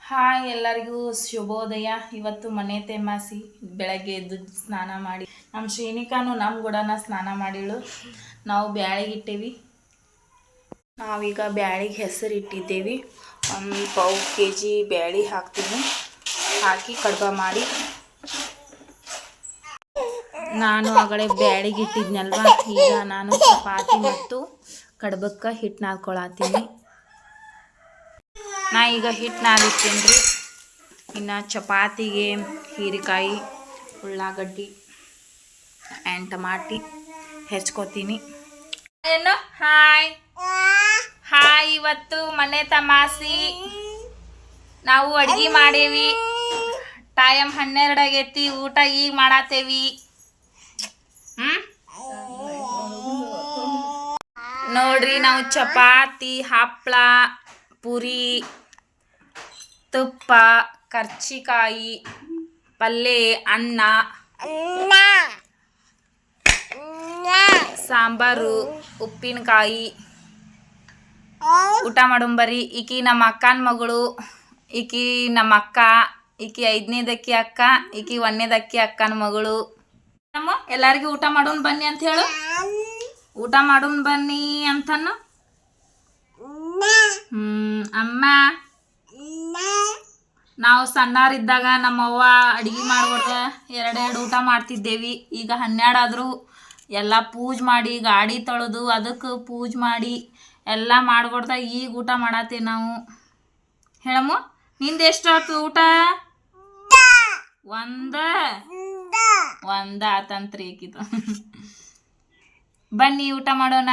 Hi ಎಲ್ಲರಿಗೂ ಶುಭೋದಯ. ಇವತ್ತು ಮನೆ ತೆಮಾಸಿ ಬೆಳಗ್ಗೆ ಎದ್ದು ಸ್ನಾನ ಮಾಡಿ ನಮ್ಮ ಶ್ರೀನಿಕಾನು ನಮ್ಮ ಗುಡನ ಸ್ನಾನ ಮಾಡಿಳು. ನಾವು ಬ್ಯಾಳಿಗೆ ಇಟ್ಟೇವಿ. ನಾವೀಗ ಬ್ಯಾಳಿಗೆ ಹೆಸರು ಇಟ್ಟಿದ್ದೇವೆ. ಒಂದು ಪಾವು kg ಬ್ಯಾಳಿ ಹಾಕ್ತೀನಿ. ಹಾಕಿ ಕಡ್ಬ ಮಾಡಿ ನಾನು ಆಗಲೇ ಬ್ಯಾಳಿಗೆ ಇಟ್ಟಿದ್ನಲ್ವ, ಈಗ ನಾನು ಚಪಾತಿ ಮತ್ತು ಕಡ್ಬಕ್ಕೆ ಹಿಟ್ಟು ನಾದ್ಕೊಳತ್ತೀನಿ. ನಾ ಈಗ ಹಿಟ್ಟು ನಾದಿರ್ತೀನಿ ರೀ. ಇನ್ನು ಚಪಾತಿಗೆ ಹೀರೆಕಾಯಿ, ಉಳ್ಳಾಗಡ್ಡಿ ಆ್ಯಂಡ್ ಟಮಾಟಿ ಹೆಚ್ಕೋತೀನಿ. ಏನು ಹಾಯ್ ಹಾಯ್, ಇವತ್ತು ಮನೆ ತಮಾಸಿ ನಾವು ಅಡ್ಗೆ ಮಾಡೇವಿ. ಟೈಮ್ 12 ಆಗೈತಿ, ಊಟ ಈಗ ಮಾಡತ್ತೇವಿ. ನೋಡ್ರಿ, ನಾವು ಚಪಾತಿ, ಹಪ್ಪಳ, ಪೂರಿ, ತುಪ್ಪ, ಕರ್ಚಿಕಾಯಿ ಪಲ್ಯ, ಅನ್ನ, ಸಾಂಬಾರು, ಉಪ್ಪಿನಕಾಯಿ ಊಟ ಮಾಡೋಂಬರಿ. ಈಕಿ ನಮ್ಮ ಅಕ್ಕನ ಮಗಳು, ಈಕಿ ನಮ್ಮ ಅಕ್ಕ, ಈಕಿ 5ನೇದಕ್ಕಿ ಅಕ್ಕ, ಈಕಿ 1ನೇದಕ್ಕಿ ಅಕ್ಕನ ಮಗಳು. ಎಲ್ಲರಿಗೂ ಊಟ ಮಾಡೋನ್ ಬನ್ನಿ ಅಂತ ಹೇಳು. ಊಟ ಮಾಡೋನ್ ಬನ್ನಿ ಅಂತನ್ನು. ಅಮ್ಮ, ನಾವು ಸಣ್ಣವರಿದ್ದಾಗ ನಮ್ಮವ್ವ ಅಡುಗೆ ಮಾಡ್ಕೊಡ್ದ 2 ಊಟ ಮಾಡ್ತಿದ್ದೇವಿ. ಈಗ 12 ಆದರೂ ಎಲ್ಲ ಪೂಜೆ ಮಾಡಿ, ಗಾಡಿ ತೊಳೆದು ಅದಕ್ಕೆ ಪೂಜೆ ಮಾಡಿ ಎಲ್ಲ ಮಾಡ್ಕೊಡ್ದ ಈಗ ಊಟ ಮಾಡತ್ತೇವೆ ನಾವು. ಹೇಳಮ್ಮ, ನಿಂದು ಎಷ್ಟು ಆಯ್ತು ಊಟ? ಒಂದ ಆತಂತ್ರಿ ಈಕಿದು. ಬನ್ನಿ ಊಟ ಮಾಡೋಣ.